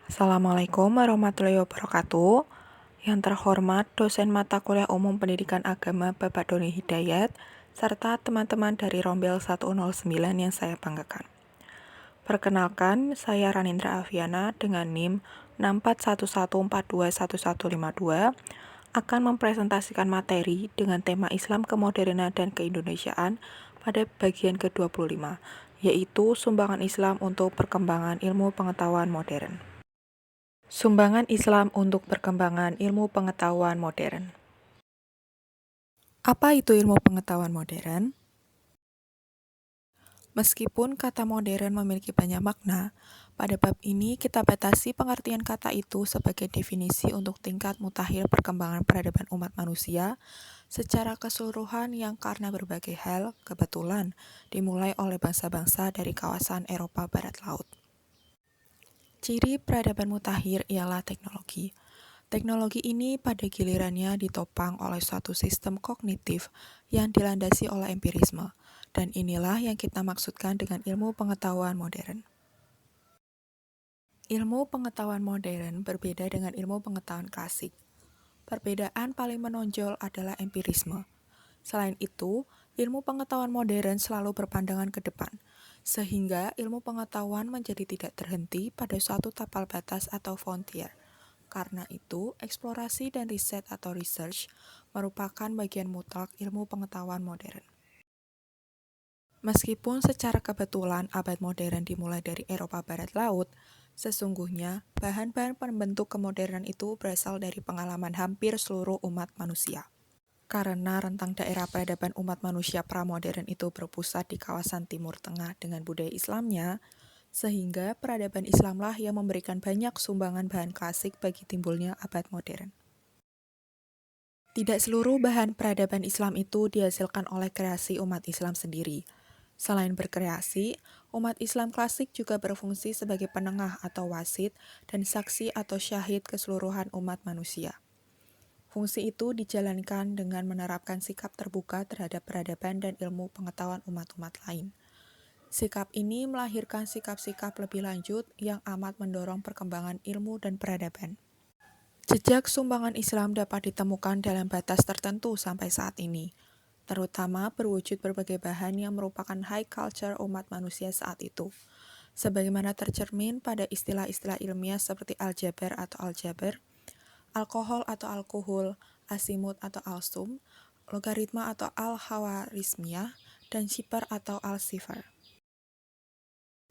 Assalamualaikum warahmatullahi wabarakatuh. Yang terhormat dosen mata kuliah umum pendidikan agama Bapak Doni Hidayat, serta teman-teman dari Rombel 109 yang saya banggakan. Perkenalkan, saya Ranindra Aviana dengan NIM 6411421152 akan mempresentasikan materi dengan tema Islam kemodernan dan keindonesiaan pada bagian ke-25, yaitu sumbangan Islam untuk perkembangan ilmu pengetahuan modern. Sumbangan Islam untuk perkembangan ilmu pengetahuan modern. Apa itu ilmu pengetahuan modern? Meskipun kata modern memiliki banyak makna, pada bab ini kita batasi pengertian kata itu sebagai definisi untuk tingkat mutakhir perkembangan peradaban umat manusia secara keseluruhan yang karena berbagai hal, kebetulan, dimulai oleh bangsa-bangsa dari kawasan Eropa Barat Laut. Ciri peradaban mutakhir ialah teknologi. Teknologi ini pada gilirannya ditopang oleh suatu sistem kognitif yang dilandasi oleh empirisme, dan inilah yang kita maksudkan dengan ilmu pengetahuan modern. Ilmu pengetahuan modern berbeda dengan ilmu pengetahuan klasik. Perbedaan paling menonjol adalah empirisme. Selain itu, ilmu pengetahuan modern selalu berpandangan ke depan, sehingga ilmu pengetahuan menjadi tidak terhenti pada suatu tapal batas atau frontier. Karena itu, eksplorasi dan riset atau research merupakan bagian mutlak ilmu pengetahuan modern. Meskipun secara kebetulan abad modern dimulai dari Eropa Barat Laut, sesungguhnya bahan-bahan pembentuk kemodernan itu berasal dari pengalaman hampir seluruh umat manusia. Karena rentang daerah peradaban umat manusia pramodern itu berpusat di kawasan Timur Tengah dengan budaya Islamnya, sehingga peradaban Islamlah yang memberikan banyak sumbangan bahan klasik bagi timbulnya abad modern. Tidak seluruh bahan peradaban Islam itu dihasilkan oleh kreasi umat Islam sendiri. Selain berkreasi, umat Islam klasik juga berfungsi sebagai penengah atau wasit dan saksi atau syahid keseluruhan umat manusia. Fungsi itu dijalankan dengan menerapkan sikap terbuka terhadap peradaban dan ilmu pengetahuan umat-umat lain. Sikap ini melahirkan sikap-sikap lebih lanjut yang amat mendorong perkembangan ilmu dan peradaban. Jejak sumbangan Islam dapat ditemukan dalam batas tertentu sampai saat ini, terutama berwujud berbagai bahan yang merupakan high culture umat manusia saat itu, sebagaimana tercermin pada istilah-istilah ilmiah seperti aljabar atau aljabar, alkohol atau alkohol, asimut atau alsum, logaritma atau al-khawarizmiyah, dan sifar atau al-sifar.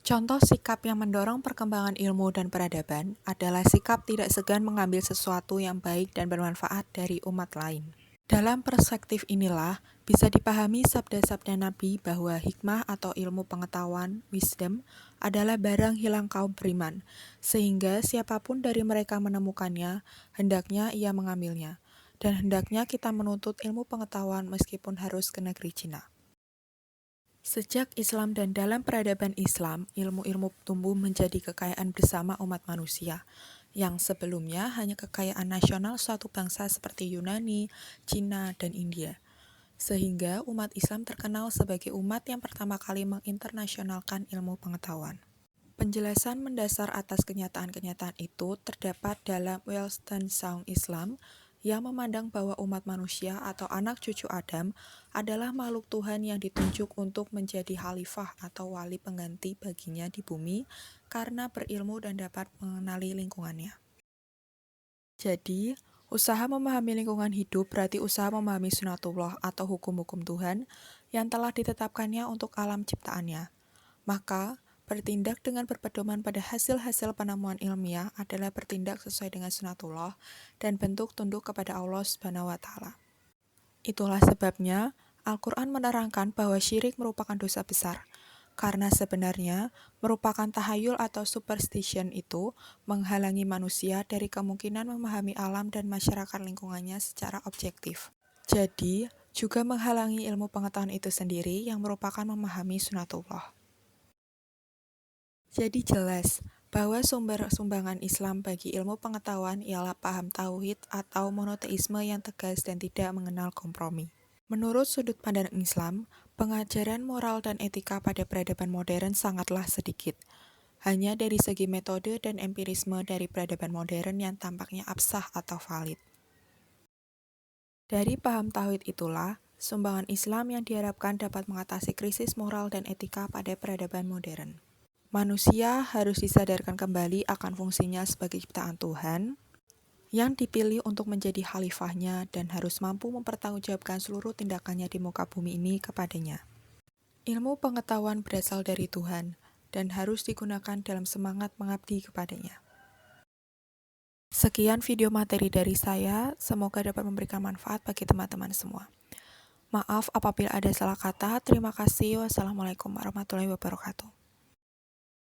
Contoh sikap yang mendorong perkembangan ilmu dan peradaban adalah sikap tidak segan mengambil sesuatu yang baik dan bermanfaat dari umat lain. Dalam perspektif inilah, bisa dipahami sabda-sabda Nabi bahwa hikmah atau ilmu pengetahuan, wisdom, adalah barang hilang kaum beriman, sehingga siapapun dari mereka menemukannya, hendaknya ia mengambilnya, dan hendaknya kita menuntut ilmu pengetahuan meskipun harus ke negeri Cina. Sejak Islam dan dalam peradaban Islam, ilmu-ilmu tumbuh menjadi kekayaan bersama umat manusia, yang sebelumnya hanya kekayaan nasional suatu bangsa seperti Yunani, Cina, dan India. Sehingga umat Islam terkenal sebagai umat yang pertama kali menginternasionalkan ilmu pengetahuan. Penjelasan mendasar atas kenyataan-kenyataan itu terdapat dalam Weltanschauung Islam yang memandang bahwa umat manusia atau anak cucu Adam adalah makhluk Tuhan yang ditunjuk untuk menjadi khalifah atau wali pengganti baginya di bumi karena berilmu dan dapat mengenali lingkungannya. Jadi, usaha memahami lingkungan hidup berarti usaha memahami sunatullah atau hukum-hukum Tuhan yang telah ditetapkannya untuk alam ciptaannya. Maka, bertindak dengan berpedoman pada hasil-hasil penemuan ilmiah adalah bertindak sesuai dengan sunatullah dan bentuk tunduk kepada Allah Subhanahu wa Ta'ala. Itulah sebabnya Al-Quran menerangkan bahwa syirik merupakan dosa besar, karena sebenarnya merupakan tahayul atau superstition itu menghalangi manusia dari kemungkinan memahami alam dan masyarakat lingkungannya secara objektif. Jadi, juga menghalangi ilmu pengetahuan itu sendiri yang merupakan memahami sunatullah. Jadi jelas bahwa sumber sumbangan Islam bagi ilmu pengetahuan ialah paham tauhid atau monoteisme yang tegas dan tidak mengenal kompromi. Menurut sudut pandang Islam, pengajaran moral dan etika pada peradaban modern sangatlah sedikit. hanya dari segi metode dan empirisme dari peradaban modern yang tampaknya absah atau valid. Dari paham tauhid itulah, sumbangan Islam yang diharapkan dapat mengatasi krisis moral dan etika pada peradaban modern. Manusia harus disadarkan kembali akan fungsinya sebagai ciptaan Tuhan, yang dipilih untuk menjadi khalifahnya dan harus mampu mempertanggungjawabkan seluruh tindakannya di muka bumi ini kepadanya. Ilmu pengetahuan berasal dari Tuhan dan harus digunakan dalam semangat mengabdi kepadanya. Sekian video materi dari saya, semoga dapat memberikan manfaat bagi teman-teman semua. Maaf apabila ada salah kata, terima kasih. Wassalamualaikum warahmatullahi wabarakatuh.